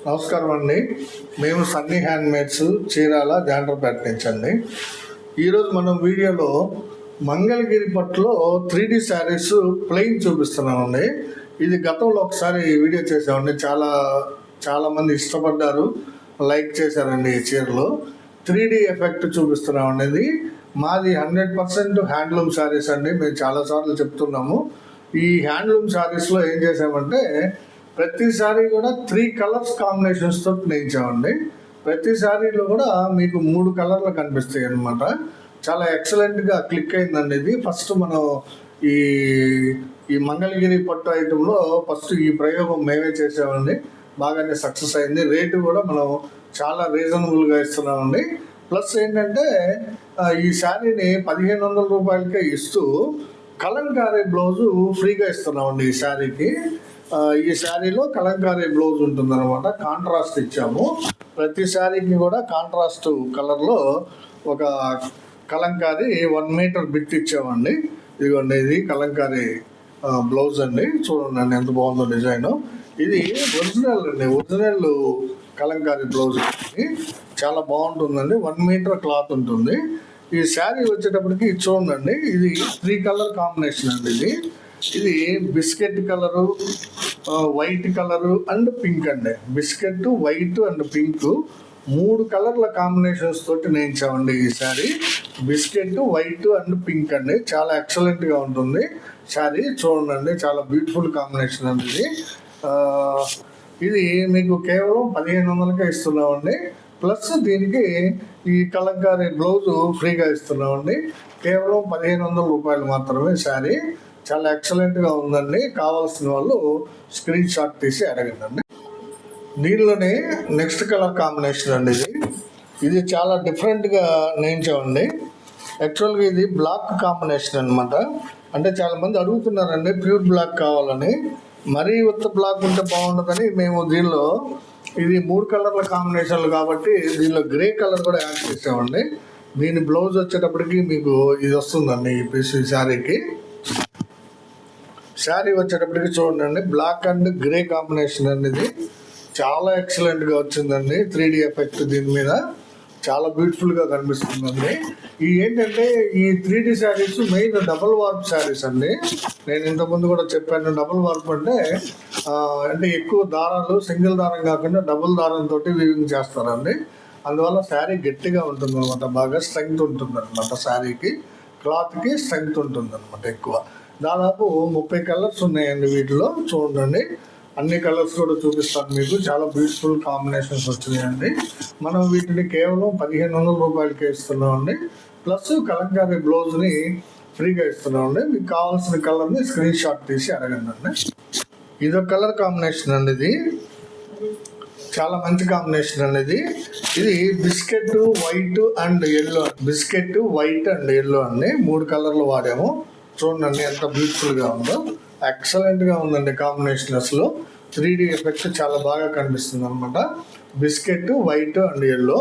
నమస్కారం అండి. మేము సన్నీ హ్యాండ్మేడ్స్ చీరాల జాండ్రపేట నుంచి అండి. ఈరోజు మనం వీడియోలో మంగళగిరి పట్టులో 3D శారీస్ ప్లెయిన్ చూపిస్తున్నామండి. ఇది గతంలో ఒకసారి వీడియో చేసామండి. చాలామంది ఇష్టపడ్డారు, లైక్ చేశారండి. ఈ చీరలో 3D ఎఫెక్ట్ చూపిస్తున్నామండి. ఇది మాది 100% హ్యాండ్లూమ్ శారీస్ అండి. మేము చాలాసార్లు చెప్తున్నాము. ఈ హ్యాండ్లూమ్ శారీస్లో ఏం చేసామంటే ప్రతి సారీ కూడా 3 కలర్స్ కాంబినేషన్స్తో నేర్చామండి. ప్రతి సారీలో కూడా మీకు 3 కలర్లు కనిపిస్తాయి అన్నమాట. చాలా ఎక్సలెంట్గా క్లిక్ అయిందండి ఇది. ఫస్ట్ మనం ఈ మంగళగిరి పట్టు ఐటెంలో ఫస్ట్ ఈ ప్రయోగం మేమే చేసామండి. బాగానే సక్సెస్ అయింది. రేటు కూడా మనం చాలా రీజనబుల్గా ఇస్తున్నామండి. ప్లస్ ఏంటంటే ఈ శారీని 1500 రూపాయలకే ఇస్తూ కలంకారీ బ్లౌజు ఫ్రీగా ఇస్తున్నామండి. ఈ శారీకి ఈ శారీలో కలంకారీ బ్లౌజ్ ఉంటుందన్నమాట. కాంట్రాస్ట్ ఇచ్చాము. ప్రతి శారీకి కూడా కాంట్రాస్ట్ కలర్లో ఒక కలంకారీ 1 మీటర్ బిట్ ఇచ్చామండి. ఇదిగోండి, ఇది కలంకారీ బ్లౌజ్ అండి. చూడండి ఎంత బాగుందో డిజైన్. ఇది ఒరిజినల్ అండి, ఒరిజినల్ కలంకారీ బ్లౌజ్. చాలా బాగుంటుందండి. 1 మీటర్ క్లాత్ ఉంటుంది. ఈ శారీ వచ్చేటప్పటికి చూడండి, ఇది 3 కలర్ కాంబినేషన్ అండి. ఇది biscuit colour, white colour and pink అండి. బిస్కెట్, వైట్ అండ్ పింక్ 3 కలర్ల కాంబినేషన్స్ తోటి నేర్చామండి ఈ sari. Biscuit, white and pink అండి. చాలా ఎక్సలెంట్గా ఉంటుంది శారీ. చూడండి, చాలా బ్యూటిఫుల్ కాంబినేషన్ అండి ఇది. ఇది మీకు కేవలం 1500కే ఇస్తున్నామండి. ప్లస్ దీనికి ఈ కలంకారీ బ్లౌజు ఫ్రీగా ఇస్తున్నామండి. కేవలం 1500 రూపాయలు మాత్రమే శారీ. చాలా ఎక్సలెంట్గా ఉందండి. కావాల్సిన వాళ్ళు స్క్రీన్ షాట్ తీసి అడగండి. దీనిలోనే నెక్స్ట్ కలర్ కాంబినేషన్ అండి. ఇది చాలా డిఫరెంట్గా నేర్చామండి. యాక్చువల్గా ఇది బ్లాక్ కాంబినేషన్ అనమాట. అంటే చాలామంది అడుగుతున్నారండి ప్యూర్ బ్లాక్ కావాలని. మరీ ఉత్త బ్లాక్ ఉంటే బాగుంటుందని మేము దీనిలో ఇది 3 కలర్ల కాంబినేషన్లు కాబట్టి దీనిలో గ్రే కలర్ కూడా యాడ్ చేసామండి. దీని బ్లౌజ్ వచ్చేటప్పటికి మీకు ఇది వస్తుందండి. ఈ పీస్ ఈ శారీకి. శారీ వచ్చేటప్పటికి చూడండి, బ్లాక్ అండ్ గ్రే కాంబినేషన్ అనేది చాలా ఎక్సలెంట్గా వచ్చిందండి. 3D ఎఫెక్ట్ దీని మీద చాలా బ్యూటిఫుల్గా కనిపిస్తుందండి. ఈ ఏంటంటే ఈ 3D saris main double warp saris అండి. నేను ఇంతకుముందు కూడా చెప్పాను. డబుల్ వార్ప్ అంటే ఎక్కువ దారాలు సింగిల్ దారం కాకుండా డబుల్ దారంతో వీవింగ్ చేస్తారండి. అందువల్ల శారీ గట్టిగా ఉంటుంది అనమాట. బాగా స్ట్రెంగ్త్ ఉంటుంది అనమాట. శారీకి క్లాత్కి స్ట్రెంగ్త్ ఉంటుంది అనమాట ఎక్కువ. దాదాపు 30 కలర్స్ ఉన్నాయండి వీటిలో. చూడండి, అన్ని కలర్స్ కూడా చూపిస్తాను మీకు. చాలా బ్యూటిఫుల్ కాంబినేషన్స్ వచ్చినాయండి. మనం వీటిని కేవలం 1500 రూపాయలకే ఇస్తున్నామండి. ప్లస్ కలంకారీ బ్లౌజ్ని ఫ్రీగా ఇస్తున్నామండి. మీకు కావాల్సిన కలర్ని స్క్రీన్ షాట్ తీసి అడగండి. ఇదొక కలర్ కాంబినేషన్ అండి. ఇది చాలా మంచి కాంబినేషన్ అనేది. ఇది biscuit, white and yellow. Biscuit, white and yellow అండి. 3 కలర్లు వాడాము. చూడండి ఎంత బ్యూటిఫుల్గా ఉందో. ఎక్సలెంట్గా ఉందండి కాంబినేషన్. అసలు 3D ఎఫెక్ట్ చాలా బాగా కనిపిస్తుంది అనమాట. Biscuit, white and yellow.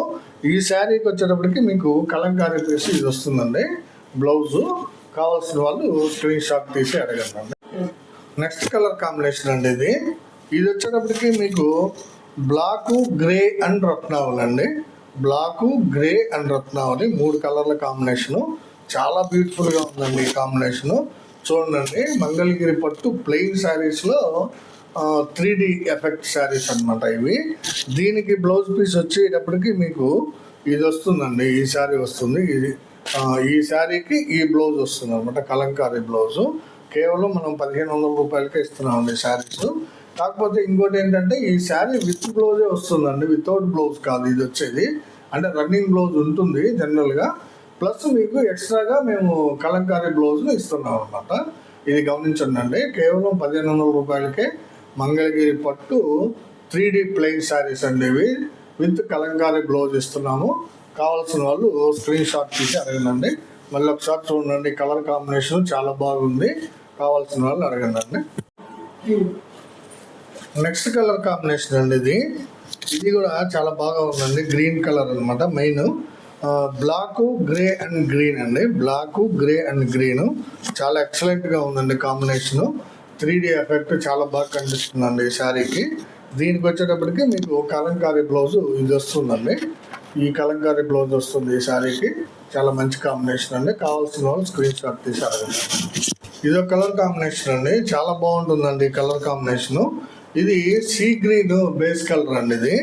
ఈ శారీకి వచ్చేటప్పటికి మీకు కలంకారీ పీస్ ఇది వస్తుందండి. బ్లౌజు కావాల్సిన వాళ్ళు స్క్రీన్ షాట్ తీసి అడగండి. నెక్స్ట్ కలర్ కాంబినేషన్ అండి. ఇది వచ్చేటప్పటికి మీకు బ్లాకు, గ్రే అండ్ రత్నావళి అండి. బ్లాకు, గ్రే అండ్ రత్నావళి 3 కలర్ల కాంబినేషను. చాలా బ్యూటిఫుల్గా ఉందండి ఈ కాంబినేషను. చూడండి, మంగళగిరి పట్టు ప్లెయిన్ శారీస్లో 3D ఎఫెక్ట్ శారీస్ అనమాట ఇవి. దీనికి బ్లౌజ్ పీస్ వచ్చేటప్పటికి మీకు ఇది వస్తుందండి. ఈ శారీ వస్తుంది. ఈ శారీకి ఈ బ్లౌజ్ వస్తుంది అనమాట. కలంకారీ బ్లౌజు. కేవలం మనం 1500 రూపాయలకే ఇస్తున్నామండి శారీస్. కాకపోతే ఇంకోటి ఏంటంటే ఈ శారీ విత్ బ్లౌజే వస్తుందండి. వితౌట్ బ్లౌజ్ కాదు ఇది వచ్చేది. అంటే రన్నింగ్ బ్లౌజ్ ఉంటుంది జనరల్గా. ప్లస్ మీకు ఎక్స్ట్రాగా మేము కలంకారీ బ్లౌజ్ను ఇస్తున్నాం అనమాట. ఇది గమనించండి. కేవలం 1500 రూపాయలకే మంగళగిరి పట్టు 3D ప్లెయిన్ శారీస్ అండి ఇవి. విత్ కలంకారీ బ్లౌజ్ ఇస్తున్నాము. కావాల్సిన వాళ్ళు స్క్రీన్ షాట్ తీసి అడగండి. మళ్ళీ ఒకసారి చూడండి, కలర్ కాంబినేషన్ చాలా బాగుంది. కావాల్సిన వాళ్ళు అడగండి. నెక్స్ట్ కలర్ కాంబినేషన్ అండి. ఇది కూడా చాలా బాగా ఉందండి. గ్రీన్ కలర్ అనమాట. Main black, grey and green అండి. బ్లాక్, గ్రే అండ్ గ్రీన్ చాలా ఎక్సలెంట్గా ఉందండి కాంబినేషను. 3D ఎఫెక్ట్ చాలా బాగా కనిపిస్తుందండి ఈ శారీకి. దీనికి వచ్చేటప్పటికి మీకు కలంకారీ బ్లౌజ్ ఇది వస్తుందండి. ఈ కలంకారీ బ్లౌజ్ వస్తుంది ఈ శారీకి. చాలా మంచి కాంబినేషన్ అండి. కావాల్సిన వాళ్ళు స్క్రీన్ షాట్ తీసి అడగండి. ఇది ఒక కలర్ కాంబినేషన్ అండి, చాలా బాగుంటుందండి కలర్ కాంబినేషను. ఇది సీ గ్రీన్ బేస్ కలర్ అండి. ఇది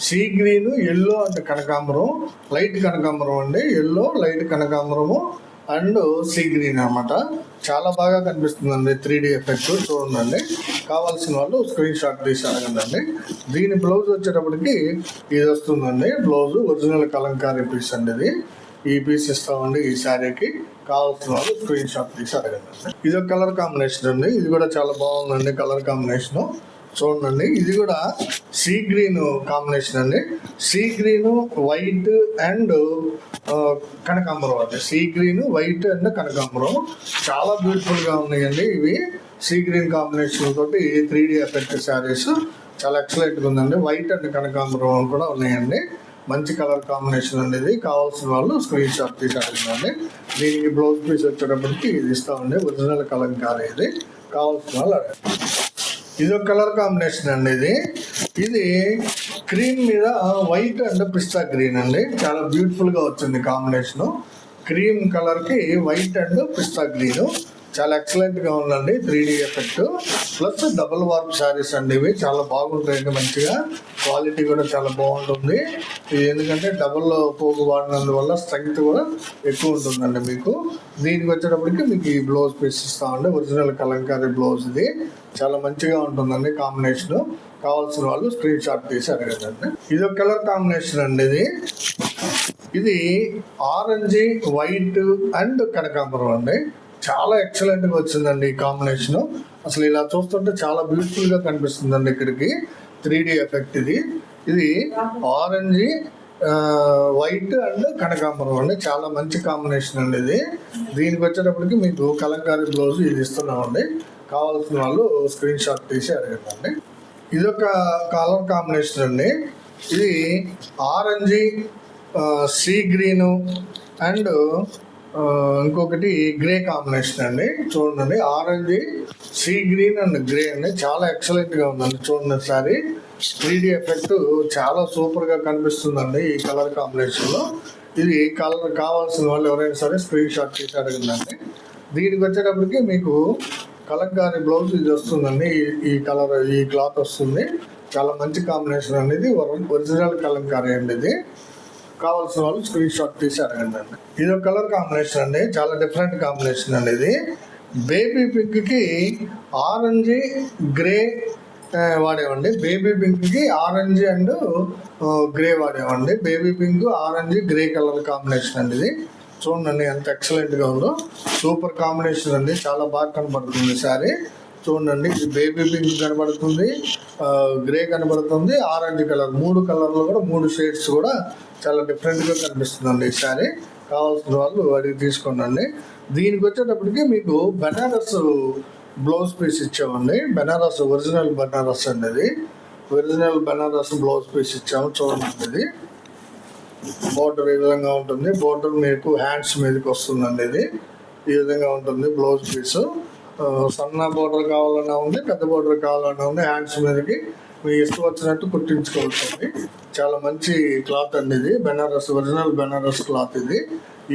సీ గ్రీన్, ఎల్లో అంటే కనకాంబరం, లైట్ కనకాంబరం అండి. ఎల్లో, లైట్ కనకాంబరము అండ్ సీ గ్రీన్ అన్నమాట. చాలా బాగా కనిపిస్తుందండి 3D ఎఫెక్ట్. చూడండి, కావాల్సిన వాళ్ళు స్క్రీన్ షాట్ తీసి అడగండి. దీని బ్లౌజ్ వచ్చేటప్పటికి ఇది వస్తుందండి. బ్లౌజ్ ఒరిజినల్ కలంకారీ పీస్ అండి. ఇది ఈ పీస్ ఇస్తామండి ఈ శారీకి. కావాల్సిన వాళ్ళు స్క్రీన్ షాట్ తీసి అడగండి. ఇది ఒక కలర్ కాంబినేషన్ అండి. ఇది కూడా చాలా బాగుందండి కలర్ కాంబినేషను. చూడండి, ఇది కూడా సీ గ్రీన్ కాంబినేషన్ అండి. సీ గ్రీన్, వైట్ అండ్ కనకాంబరం అండి. సీ గ్రీన్, వైట్ అండ్ కనకాంబరం చాలా బ్యూటిఫుల్గా ఉన్నాయండి ఇవి. సీ గ్రీన్ కాంబినేషన్ తోటి 3D ఎఫెక్ట్ శారీస్ చాలా ఎక్సలెంట్గా ఉందండి. వైట్ అండ్ కనకాంబరం కూడా ఉన్నాయండి. మంచి కలర్ కాంబినేషన్ అండి. ఇది కావాల్సిన వాళ్ళు స్క్రీన్ షాట్ తీసి అడగండి. దీనికి బ్లౌజ్ పీస్ వచ్చేటప్పటికి ఇది ఇస్తామండి. ఒరిజినల్ కలంకారీ. ఇది కావాల్సిన వాళ్ళు అడగండి. ఇది ఒక కలర్ కాంబినేషన్ అండి. ఇది క్రీమ్ మీద వైట్ అండ్ పిస్తా గ్రీన్ అండి. చాలా బ్యూటిఫుల్గా వచ్చింది కాంబినేషను. క్రీమ్ కలర్కి వైట్ అండ్ పిస్తా గ్రీన్ చాలా ఎక్సలెంట్గా ఉందండి. 3D effect plus double warp saris అండి. ఇవి చాలా బాగుంటాయండి. మంచిగా క్వాలిటీ కూడా చాలా బాగుంటుంది. ఇది ఎందుకంటే డబుల్ పోగు వాడినందువల్ల స్ట్రెంగ్త్ కూడా ఎక్కువ ఉంటుందండి మీకు. దీనికి వచ్చేటప్పటికి మీకు ఈ బ్లౌజ్ పీస్ ఇస్తామండి. Original Kalamkari blouse. ఇది చాలా మంచిగా ఉంటుందండి కాంబినేషన్. కావాల్సిన వాళ్ళు స్క్రీన్ షాట్ తీసి అడగండి. ఇది ఒక కలర్ కాంబినేషన్ అండి. ఇది ఆరెంజ్, వైట్ అండ్ కనకాంబరం అండి. చాలా ఎక్సలెంట్గా వచ్చిందండి ఈ కాంబినేషను. అసలు ఇలా చూస్తుంటే చాలా బ్యూటిఫుల్గా కనిపిస్తుందండి ఇక్కడికి 3D ఎఫెక్ట్. ఇది ఆరెంజ్, వైట్ అండ్ కనకాంబరం అండి. చాలా మంచి కాంబినేషన్ అండి ఇది. దీనికి వచ్చేటప్పటికి మీకు కలంకారీ బ్లౌజ్ ఇది ఇస్తున్నామండి. కావాల్సిన వాళ్ళు స్క్రీన్ షాట్ తీసి అడగండి. ఇది ఒక కలర్ కాంబినేషన్ అండి. ఇది ఆరెంజ్, సీ గ్రీను అండ్ ఇంకొకటి గ్రే కాంబినేషన్ అండి. చూడండి, orange, sea green and grey అండి. చాలా ఎక్సలెంట్గా ఉందండి. చూడండి సారీ 3D ఎఫెక్ట్ చాలా సూపర్గా కనిపిస్తుందండి ఈ కలర్ కాంబినేషన్లో. ఇది కలర్ కావాల్సిన వాళ్ళు ఎవరైనా సరే స్క్రీన్ షాట్ తీసి అడగండి. దీనికి వచ్చేటప్పటికి మీకు కలంకారీ బ్లౌజ్ ఇది వస్తుందండి. ఈ కలర్, ఈ క్లాత్ వస్తుంది. చాలా మంచి కాంబినేషన్ అనేది. ఒరిజినల్ కలంకారీ అండి. ఇది కావాల్సిన వాళ్ళు స్క్రీన్ షాట్ తీసి అడగండి. ఇది ఒక కలర్ కాంబినేషన్ అండి. చాలా డిఫరెంట్ కాంబినేషన్ అండి. ఇది బేబీ పింక్కి ఆరెంజ్, గ్రే వాడేవండి. బేబీ పింక్కి ఆరెంజ్ అండ్ గ్రే వాడేవండి. Baby pink, orange, grey colour combination అండి. ఇది చూడండి ఎంత ఎక్సలెంట్గా ఉందో. సూపర్ కాంబినేషన్ అండి. చాలా బాగా కనబడుతుంది శారీ. చూడండి, ఇది బేబీ పింక్ కనబడుతుంది, గ్రే కనబడుతుంది, ఆరెంజ్ కలర్. 3 కలర్లు కూడా 3 షేడ్స్ కూడా చాలా డిఫరెంట్గా కనిపిస్తుందండి ఈ శారీ. కావాల్సిన వాళ్ళు అడిగి తీసుకోండి. దీనికి వచ్చేటప్పటికి మీకు బెనారస్ బ్లౌజ్ పీస్ ఇచ్చామండి. బెనారస్ ఒరిజినల్ బెనారస్ అండి. ఇది ఒరిజినల్ బెనారస్ బ్లౌజ్ పీస్ ఇచ్చాము. చూడండి, ఇది బోర్డర్ ఈ విధంగా ఉంటుంది. బోర్డర్ మీకు హ్యాండ్స్ మీదకి వస్తుందండి. ఇది ఈ విధంగా ఉంటుంది బ్లౌజ్ పీసు. సన్న బోర్డర్ కావాలన్నా ఉంది, పెద్ద బోర్డర్ కావాలన్నా ఉంది. హ్యాండ్స్ మీదకి మీ ఇష్టం వచ్చినట్టు కుట్టించుకోవచ్చు. చాలా మంచి క్లాత్ అండి. ఇది బెనారస్, ఒరిజినల్ బెనారస్ క్లాత్. ఇది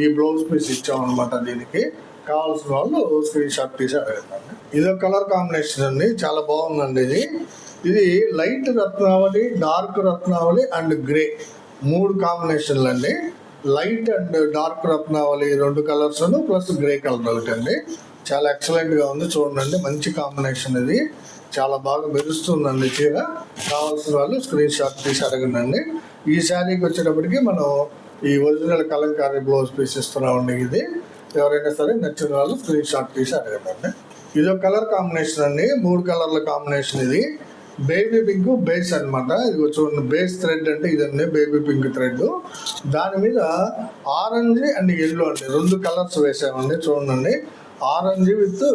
ఈ బ్లౌజ్ పీస్ ఇచ్చామన్నమాట. దీనికి కావాల్సిన వాళ్ళు స్క్రీన్ షాట్ తీసి అడగండి. ఇది ఒక కలర్ కాంబినేషన్ అండి. చాలా బాగుందండి. ఇది లైట్ రత్నావళి, డార్క్ రత్నావళి అండ్ గ్రే 3 కాంబినేషన్లు అండి. లైట్ అండ్ డార్క్ రత్నావళి 2 కలర్స్ ప్లస్ గ్రే కలర్ ఒకటి అండి. చాలా ఎక్సలెంట్గా ఉంది. చూడండి, మంచి కాంబినేషన్. ఇది చాలా బాగా మెరుస్తుందండి చీర. కావాల్సిన వాళ్ళు స్క్రీన్ షాట్ తీసి అడగండి. ఈ శారీకి వచ్చేటప్పటికి మనం ఈ ఒరిజినల్ కలంకారీ బ్లౌజ్ పీస్ ఇస్తున్నామండి. ఇది ఎవరైనా సరే నచ్చిన వాళ్ళు స్క్రీన్ షాట్ తీసి అడగండి. ఇది ఒక కలర్ కాంబినేషన్ అండి. 3 కలర్ల కాంబినేషన్. ఇది బేబీ పింక్ బేస్ అనమాట. ఇది చూడండి, బేస్ థ్రెడ్ అంటే ఇదండి బేబీ పింక్ థ్రెడ్. దాని మీద ఆరెంజ్ అండ్ ఎల్లో అండి 2 కలర్స్ వేసామండి. చూడండి, orange with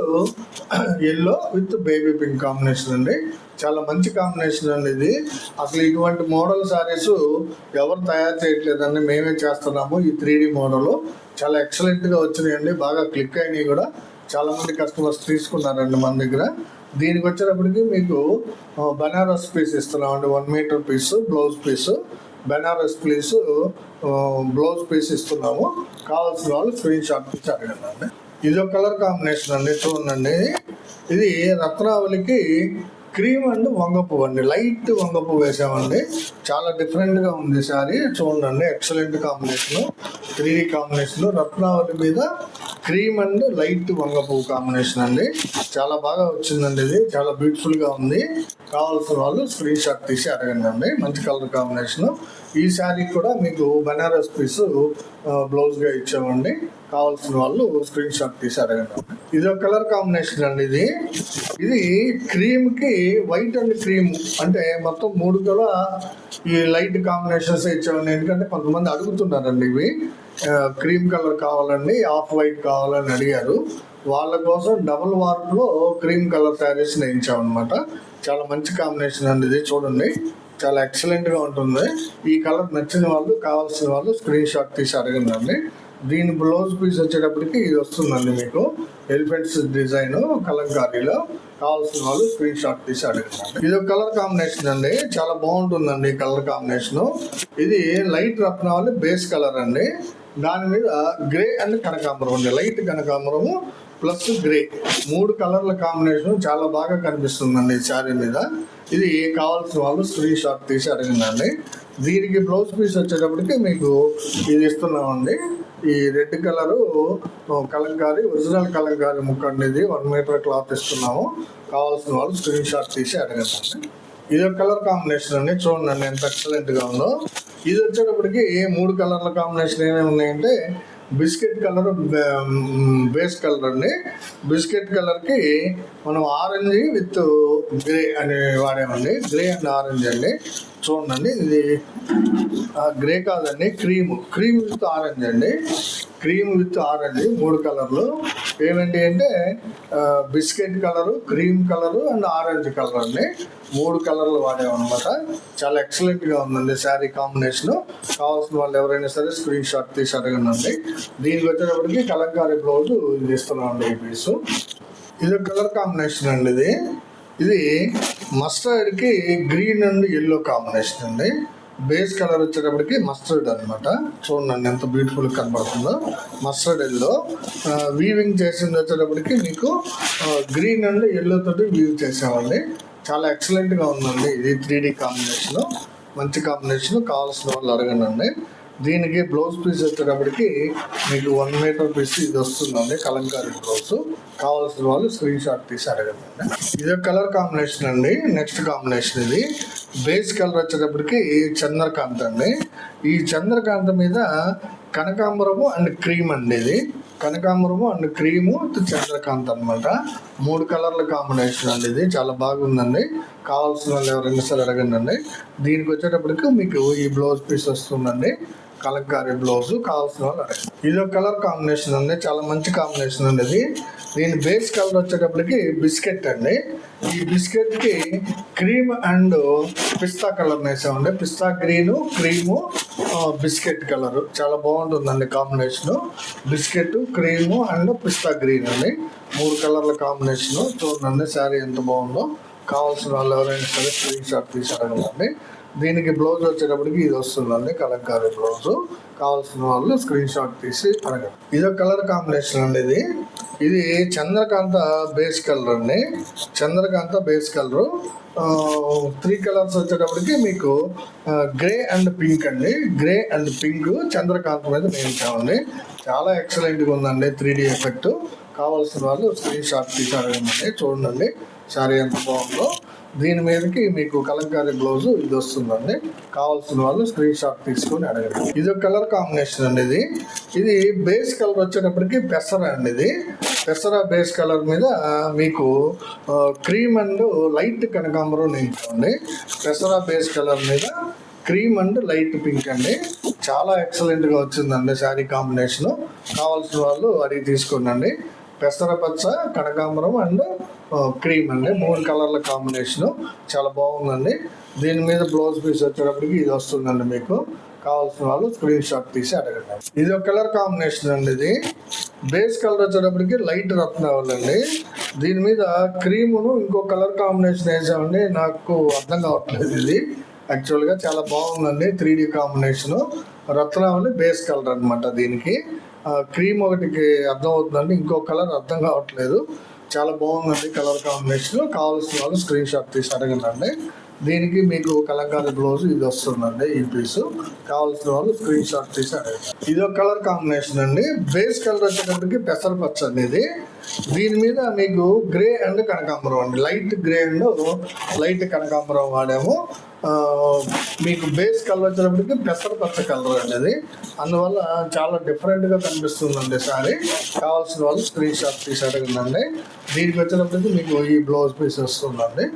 yellow with baby pink combination అండి. చాలా మంచి కాంబినేషన్ అండి. ఇది అసలు ఇటువంటి మోడల్ శారీస్ ఎవరు తయారు చేయట్లేదండి, మేమే చేస్తున్నాము. ఈ 3D మోడల్ చాలా ఎక్సలెంట్గా వచ్చినాయండి. బాగా క్లిక్ అయినాయి కూడా. చాలామంది కస్టమర్స్ తీసుకున్నారండి మన దగ్గర. దీనికి వచ్చేటప్పటికి మీకు బనారస్ పీస్ ఇస్తున్నామండి, 1 metre piece blouse piece, Banaras piece blouse piece ఇస్తున్నాము. కావాల్సిన వాళ్ళు స్క్రీన్ షాట్ తీసి అడగండి. ఇది ఒక కలర్ కాంబినేషన్ అండి, చూడండి. ఇది రత్నావళికి క్రీమ్ అండ్ వంగపువ్వు అండి, లైట్ వంగపువ్వు వేసామండి. చాలా డిఫరెంట్గా ఉంది శారీ, చూడండి. ఎక్సలెంట్ కాంబినేషన్, 3D కాంబినేషన్, రత్నావళి మీద క్రీమ్ అండ్ లైట్ వంగపువ్వు కాంబినేషన్ అండి. చాలా బాగా వచ్చిందండి, ఇది చాలా బ్యూటిఫుల్గా ఉంది. కావాల్సిన వాళ్ళు స్క్రీన్ షాట్ తీసి అడగండి. మంచి కలర్ కాంబినేషన్. ఈ శారీ కూడా మీకు బనారస్ పీసు బ్లౌజ్గా ఇచ్చామండి. కావాల్సిన వాళ్ళు స్క్రీన్ షాట్ తీసి అడగండి. ఇది ఒక కలర్ కాంబినేషన్ అండి. ఇది క్రీమ్కి వైట్ అండ్ క్రీమ్ అంటే మొత్తం 3 కూడా ఈ లైట్ కాంబినేషన్స్ ఇచ్చామండి. ఎందుకంటే కొంతమంది అడుగుతున్నారండి, ఇవి క్రీమ్ కలర్ కావాలండి, ఆఫ్ వైట్ కావాలని అడిగారు. వాళ్ళ కోసం డబుల్ వార్ప్లో క్రీమ్ కలర్ శారీస్ వేయించామన్నమాట. చాలా మంచి కాంబినేషన్ అండి, ఇది చూడండి. చాలా ఎక్సలెంట్గా ఉంటుంది. ఈ కలర్ నచ్చిన వాళ్ళు, కావాల్సిన వాళ్ళు స్క్రీన్ షాట్ తీసి అడగండి. దీని బ్లౌజ్ పీస్ వచ్చేటప్పటికి ఇది వస్తుందండి మీకు, ఎలిఫెంట్స్ డిజైన్ కలంకారీలో. కావాల్సిన వాళ్ళు స్క్రీన్ షాట్ తీసి అడగండి. ఇది ఒక కలర్ కాంబినేషన్ అండి, చాలా బాగుంటుందండి ఈ కలర్ కాంబినేషన్. ఇది లైట్ రత్నావళి బేస్ కలర్ అండి, దాని మీద గ్రే అండ్ కనకాంబరం అండి, లైట్ కనకాంబరము ప్లస్ గ్రే 3 కలర్ల కాంబినేషన్ చాలా బాగా కనిపిస్తుందండి ఈ శారీ మీద. ఇది కావాల్సిన వాళ్ళు స్క్రీన్ షాట్ తీసి అడగండి. దీనికి బ్లౌజ్ పీస్ వచ్చేటప్పటికి మీకు ఇది ఇస్తున్నామండి. ఈ red colour Kalamkari, original Kalamkari ముక్క అండి, ఇది 1 మీటర్ క్లాత్ ఇస్తున్నాము. కావాల్సిన వాళ్ళు స్క్రీన్ షాట్ తీసి అడగండి. ఇది ఒక కలర్ కాంబినేషన్ అండి, చూడండి ఎంత ఎక్సలెంట్గా ఉందో. ఇది వచ్చేటప్పటికి 3 కలర్ల కాంబినేషన్ ఏమేమి ఉన్నాయంటే, బిస్కెట్ కలర్ బేస్ కలర్ అండి. బిస్కెట్ కలర్కి మనం ఆరెంజ్ విత్ గ్రే అని వాడామండి, గ్రే అండ్ ఆరెంజ్ అండి. చూడండి, ఇది గ్రే కాదండి, క్రీమ్ విత్ ఆరెంజ్ అండి, క్రీమ్ విత్ ఆరెంజ్ 3 కలర్లు. ఏమిటి అంటే biscuit colour, cream colour and orange colour అండి, 3 కలర్లు వాడామన్నమాట. చాలా ఎక్సలెంట్గా ఉందండి శారీ కాంబినేషన్. కావాల్సిన వాళ్ళు ఎవరైనా సరే స్క్రీన్ షాట్ తీసి అడగండి. దీనికి వచ్చేటప్పటికి కలంకారీ బ్లౌజ్ ఇది ఇస్తున్నామండి ఈ పీసు. ఇది ఒక కలర్ కాంబినేషన్ అండి. ఇది మస్టర్డ్కి గ్రీన్ అండ్ ఎల్లో కాంబినేషన్ అండి. బేస్ కలర్ వచ్చేటప్పటికి మస్టర్డ్ అనమాట. చూడండి ఎంత బ్యూటిఫుల్ కనబడుతుందో. మస్టర్డ్ ఎల్లో వీవింగ్ చేసింది వచ్చేటప్పటికి మీకు గ్రీన్ అండ్ ఎల్లో తోటి వీవ్ చేసామండి. చాలా ఎక్సలెంట్గా ఉందండి ఇది, 3D కాంబినేషన్, మంచి కాంబినేషన్. కావాల్సిన వాళ్ళు అడగండి. దీనికి బ్లౌజ్ పీస్ వచ్చేటప్పటికి మీకు 1 మీటర్ పీస్ ఇది వస్తుందండి, కలంకారీ బ్లౌజ్. కావాల్సిన వాళ్ళు స్క్రీన్ షాట్ తీసి అడగండి. ఇది ఒక కలర్ కాంబినేషన్ అండి. నెక్స్ట్ కాంబినేషన్ ఇది బేస్ కలర్ వచ్చేటప్పటికి చంద్రకాంత్ అండి. ఈ చంద్రకాంత మీద కనకాంబరము అండ్ క్రీమ్ అండి, ఇది కనకాంబరము అండ్ క్రీము చంద్రకాంత్ అనమాట. 3 కలర్ల కాంబినేషన్ అండి, ఇది చాలా బాగుందండి. కావాల్సిన వాళ్ళు ఎవరైనా సరే అడగండి. దీనికి వచ్చేటప్పటికి మీకు ఈ బ్లౌజ్ పీస్ వస్తుందండి, కలంకారీ బ్లౌజ్. కావాల్సిన వాళ్ళు అడగండి. ఇది ఒక కలర్ కాంబినేషన్ అండి, చాలా మంచి కాంబినేషన్ అండి. దీని బేస్ కలర్ వచ్చేటప్పటికి బిస్కెట్ అండి. ఈ బిస్కెట్కి క్రీమ్ అండ్ పిస్తా కలర్ వేసామండి, pista green, cream, biscuit colour. చాలా బాగుంటుందండి combination. Biscuit, cream and pista green అండి, 3 కలర్ల కాంబినేషను. చూడండి శారీ ఎంత బాగుందో. కావాల్సిన వాళ్ళు ఎవరైనా సరే స్క్రీన్ షాట్ తీసి అడగండి. దీనికి బ్లౌజ్ వచ్చేటప్పటికి ఇది వస్తుందండి, కలంకారీ బ్లౌజ్. కావాల్సిన వాళ్ళు స్క్రీన్ షాట్ తీసి అడగండి. ఇది ఒక కలర్ కాంబినేషన్ అండి. ఇది చంద్రకాంత బేస్ కలర్ అండి, చంద్రకాంత బేస్ కలరు. 3 కలర్స్ వచ్చేటప్పటికి మీకు గ్రే అండ్ పింక్ అండి, గ్రే అండ్ పింక్ చంద్రకాంత మీద వేయించామండి. చాలా ఎక్సలెంట్గా ఉందండి 3D ఎఫెక్ట్. కావాల్సిన వాళ్ళు స్క్రీన్ షాట్ తీసి అడగండి. చూడండి శారీ ఎంత బాగుందో. దీని మీదకి మీకు కలంకారీ బ్లౌజ్ ఇది వస్తుందండి. కావాల్సిన వాళ్ళు స్క్రీన్ షాట్ తీసుకొని అడగండి. ఇది ఒక కలర్ కాంబినేషన్ అండి. ఇది బేస్ కలర్ వచ్చేటప్పటికి పెసర అండి, ఇది పెసర బేస్ కలర్ మీద మీకు క్రీమ్ అండ్ లైట్ కనకాంబరం నింపుకోండి. పెసర బేస్ కలర్ మీద క్రీమ్ అండ్ లైట్ పింక్ అండి. చాలా ఎక్సలెంట్గా వచ్చిందండి శారీ కాంబినేషను. కావాల్సిన వాళ్ళు అడిగి తీసుకోండి. పెసర పచ్చ, కనకాంబరం అండ్ క్రీమ్ అండి, 3 కలర్ల కాంబినేషను. చాలా బాగుందండి. దీని మీద బ్లౌజ్ పీస్ వచ్చేటప్పటికి ఇది వస్తుందండి మీకు. కావాల్సిన వాళ్ళు స్క్రీన్ షాట్ తీసి అడగండి. ఇది ఒక కలర్ కాంబినేషన్ అండి. ఇది బేస్ కలర్ వచ్చేటప్పటికి లైట్ రత్నావళి అండి. దీని మీద క్రీమును ఇంకో కలర్ కాంబినేషన్ వేసామండి. నాకు అర్థం కావట్లేదు ఇది. యాక్చువల్గా చాలా బాగుందండి. 3D combination. రత్నావళి బేస్ కలర్ అనమాట. దీనికి క్రీమ్ ఒకటికి అర్థం అవుతుందండి, ఇంకో కలర్ అర్థం కావట్లేదు. చాలా బాగుందండి కలర్ కాంబినేషన్. కావాల్సిన వాళ్ళు స్క్రీన్ షాట్ తీసి అడగండి. దీనికి మీకు కలంకారీ బ్లౌజ్ ఇది వస్తుందండి. ఈ పీసు కావాల్సిన వాళ్ళు స్క్రీన్ షాట్ తీసి అడగండి. ఇది ఒక కలర్ కాంబినేషన్ అండి. బేస్ కలర్ వచ్చేటప్పటికి పెసరపచ్చ అండి ఇది. దీని మీద మీకు గ్రే అండ్ కనకాంబరం అండి. లైట్ గ్రే అండ్ లైట్ కనకాంబరం వాడాము. మీకు బేస్ కలర్ వచ్చేటప్పటికి పెసరపచ్చ కలర్ అండి అది. అందువల్ల చాలా డిఫరెంట్గా కనిపిస్తుందండి సారీ. కావాల్సిన వాళ్ళు స్క్రీన్ షాట్ తీసి అడగండి. దీనికి వచ్చేటప్పటికి మీకు ఈ బ్లౌజ్ పీస్ వస్తుందండి.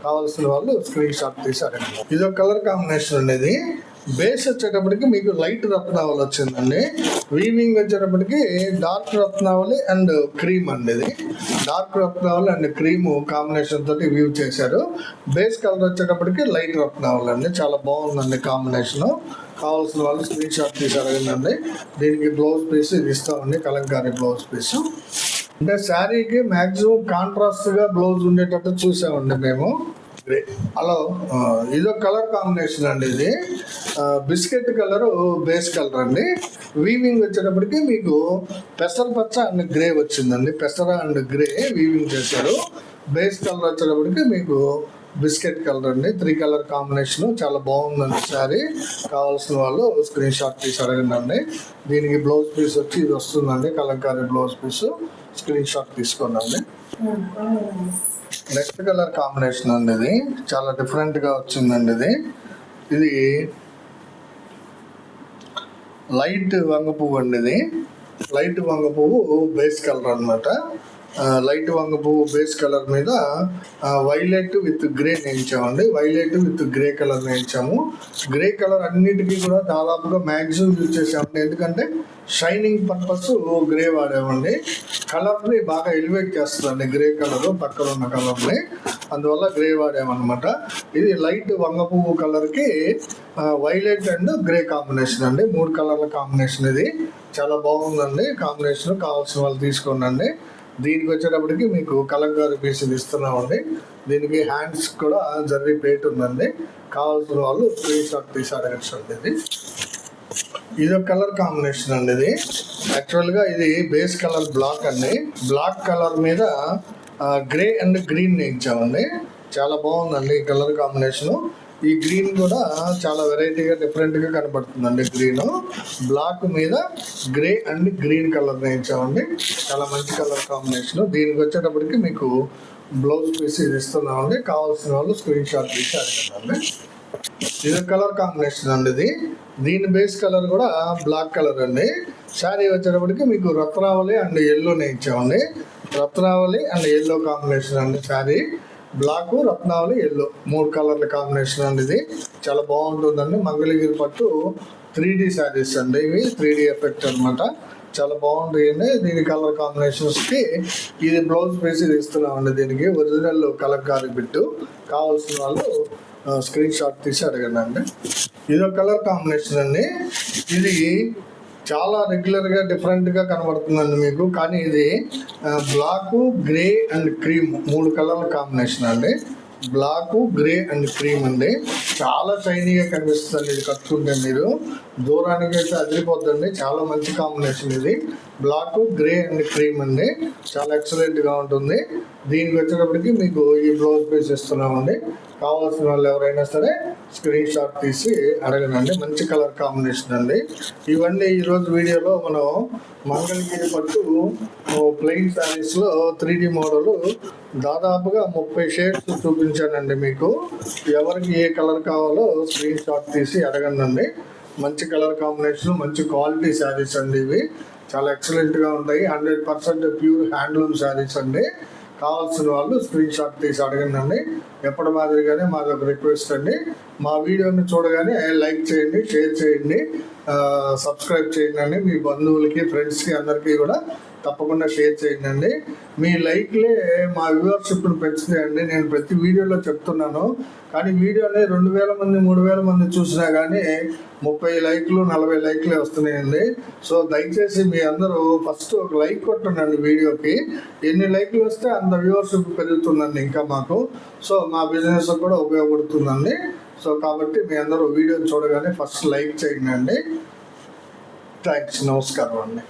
కావాల్సిన వాళ్ళు స్క్రీన్ షాట్ తీసి అడగండి. ఇది ఒక కలర్ కాంబినేషన్ అండి. ఇది బేస్ వచ్చేటప్పటికి మీకు లైట్ రత్నావళి వచ్చిందండి. వీవింగ్ వచ్చేటప్పటికి డార్క్ రత్నావళి అండ్ క్రీమ్ అండి. ఇది డార్క్ రత్నావళి అండ్ క్రీమ్ కాంబినేషన్ తోటి వీవ్ చేశారు. బేస్ కలర్ వచ్చేటప్పటికి లైట్ రత్నావళి అండి. చాలా బాగుందండి కాంబినేషన్. కావాల్సిన వాళ్ళు స్క్రీన్ షాట్ తీసి అడగండి. దీనికి బ్లౌజ్ పీస్ ఇది ఇస్తామండి, కలంకారీ బ్లౌజ్ పీస్. అంటే శారీకి మ్యాక్సిమం కాంట్రాస్ట్గా బ్లౌజ్ ఉండేటట్టు చూసామండి మేము. హలో, ఇదొక కలర్ కాంబినేషన్ అండి. ఇది బిస్కెట్ కలర్ బేస్ కలర్ అండి. వీవింగ్ వచ్చేటప్పటికి మీకు పెసరపచ్చ అండ్ గ్రే వచ్చిందండి. పెసర అండ్ గ్రే వీవింగ్ చేశారు. బేస్ కలర్ వచ్చేటప్పటికి మీకు బిస్కెట్ కలర్ అండి. 3 కలర్ కాంబినేషన్. చాలా బాగుందండి శారీ. కావాల్సిన వాళ్ళు స్క్రీన్ షాట్ తీసి అడగండి. దీనికి బ్లౌజ్ పీస్ వచ్చి ఇది వస్తుందండి, Kalamkari blouse piece. Screen shot తీసుకోండి. నెక్స్ట్ కలర్ కాంబినేషన్ అండి. ఇది చాలా డిఫరెంట్గా వచ్చిందండి. ఇది లైట్ వంగ పువ్వు అండి. ఇది లైట్ వంగ పువ్వు బేస్ కలర్ అనమాట. లైట్ వంగ పువ్వు బేస్ కలర్ మీద వైలెట్ విత్ గ్రే నేయించామండి. వైలెట్ విత్ గ్రే కలర్ నేయించాము. గ్రే కలర్ అన్నిటికీ కూడా దాదాపుగా మ్యాక్సిమం యూజ్ చేసామండి. ఎందుకంటే షైనింగ్ పర్పస్ గ్రే వాడామండి. కలర్ని బాగా ఎలివేట్ చేస్తుందండి గ్రే కలర్ పక్కన ఉన్న కలర్ని. అందువల్ల గ్రే వాడామన్నమాట. ఇది లైట్ వంగ పువ్వు కలర్కి వైలెట్ అండ్ గ్రే కాంబినేషన్ అండి. 3 కలర్ల కాంబినేషన్. ఇది చాలా బాగుందండి కాంబినేషన్. కావాల్సిన వాళ్ళు తీసుకోండి. దీనికి వచ్చేటప్పటికి మీకు కలంకారీ పీస్ ఇస్తున్నామండి. దీనికి హ్యాండ్స్ కూడా జర్రీ ప్లేట్ ఉందండి. కావాల్సిన వాళ్ళు స్క్రీన్ షాట్ తీసి అడగచ్చండి. ఇది ఒక కలర్ కాంబినేషన్ అండి. ఇది యాక్చువల్గా ఇది బేస్ కలర్ బ్లాక్ అండి. బ్లాక్ కలర్ మీద గ్రే అండ్ గ్రీన్ నేయించామండి. చాలా బాగుందండి ఈ కలర్ కాంబినేషను. ఈ గ్రీన్ కూడా చాలా వెరైటీగా డిఫరెంట్గా కనబడుతుందండి. గ్రీన్ బ్లాక్ మీద గ్రే అండ్ గ్రీన్ కలర్ నేయించామండి. చాలా మంచి కలర్ కాంబినేషన్. దీనికి వచ్చేటప్పటికి మీకు బ్లౌజ్ పీస్ ఇది ఇస్తున్నామండి. కావాల్సిన వాళ్ళు స్క్రీన్ షాట్ తీసి అడగండి. ఇది కలర్ కాంబినేషన్ అండి. దీని బేస్ కలర్ కూడా బ్లాక్ కలర్ అండి. శారీ వచ్చేటప్పటికి మీకు రత్నావళి అండ్ ఎల్లో నేయించామండి. రత్నావళి అండ్ ఎల్లో కాంబినేషన్ అండి. శారీ బ్లాక్, రత్నావళి, ఎల్లో 3 కలర్ల కాంబినేషన్ అండి. ఇది చాలా బాగుంటుందండి. మంగళగిరి పట్టు 3D శారీస్ అండి. ఇవి 3D ఎఫెక్ట్ అనమాట. చాలా బాగుంటాయండి. దీని కలర్ కాంబినేషన్స్కి ఇది బ్లౌజ్ పీస్ ఇది ఇస్తున్నామండి. దీనికి ఒరిజినల్ కలంకారీ బిట్టు. కావాల్సిన వాళ్ళు స్క్రీన్ షాట్ తీసి అడగండి. ఇది ఒక కలర్ కాంబినేషన్ అండి. ఇది చాలా రెగ్యులర్గా డిఫరెంట్గా కనబడుతుందండి మీకు. కానీ ఇది బ్లాక్, గ్రే అండ్ క్రీమ్ 3 కలర్ల కాంబినేషన్ అండి. బ్లాక్, గ్రే అండ్ క్రీమ్ అండి. చాలా షైనీగా కనిపిస్తుంది. ఇది కట్టుకుంటే మీరు దూరానికి అయితే అదిరిపోద్దండి. చాలా మంచి కాంబినేషన్ ఇది. బ్లాక్, గ్రే అండ్ క్రీమ్ అండి. చాలా ఎక్సలెంట్గా ఉంటుంది. దీనికి వచ్చేటప్పటికి మీకు ఈ బ్లౌజ్ పీస్ ఇస్తున్నామండి. కావాల్సిన వాళ్ళు ఎవరైనా సరే స్క్రీన్ షాట్ తీసి అడగనండి. మంచి కలర్ కాంబినేషన్ అండి. ఇవన్నీ ఈరోజు వీడియోలో మనం మంగళగిరి పట్టు ప్లెయిన్ శారీస్లో 3D మోడల్ దాదాపుగా 30 షేడ్స్ చూపించానండి మీకు. ఎవరికి ఏ కలర్ కావాలో స్క్రీన్ షాట్ తీసి అడగండి. మంచి కలర్ కాంబినేషన్, మంచి క్వాలిటీ శారీస్ అండి. ఇవి చాలా ఎక్సలెంట్గా ఉంటాయి. 100% ప్యూర్ హ్యాండ్లూమ్ శారీస్ అండి. కావాల్సిన వాళ్ళు స్క్రీన్ షాట్ తీసి అడగండి. ఎప్పటి మాదిరిగానే మాది ఒక రిక్వెస్ట్ అండి. మా వీడియోని చూడగానే లైక్ చేయండి, షేర్ చేయండి, సబ్స్క్రైబ్ చేయండి. మీ బంధువులకి, ఫ్రెండ్స్కి అందరికీ కూడా తప్పకుండా షేర్ చేయండి. మీ లైక్లే మా వ్యూవర్షిప్ను పెంచుతాయండి. నేను ప్రతి వీడియోలో చెప్తున్నాను, కానీ వీడియోని 2000 మంది 3000 మంది చూసినా కానీ 30 లైక్లు 40 లైక్లే వస్తున్నాయండి. సో దయచేసి మీ అందరూ ఫస్ట్ ఒక లైక్ కొట్టండి వీడియోకి. ఎన్ని లైక్లు వస్తే అంత వ్యూవర్షిప్ పెరుగుతుందండి ఇంకా మాకు. సో మా బిజినెస్ కూడా ఉపయోగపడుతుందండి. సో కాబట్టి మీ అందరూ వీడియోని చూడగానే ఫస్ట్ లైక్ చేయండి. థ్యాంక్స్. నమస్కారం అండి.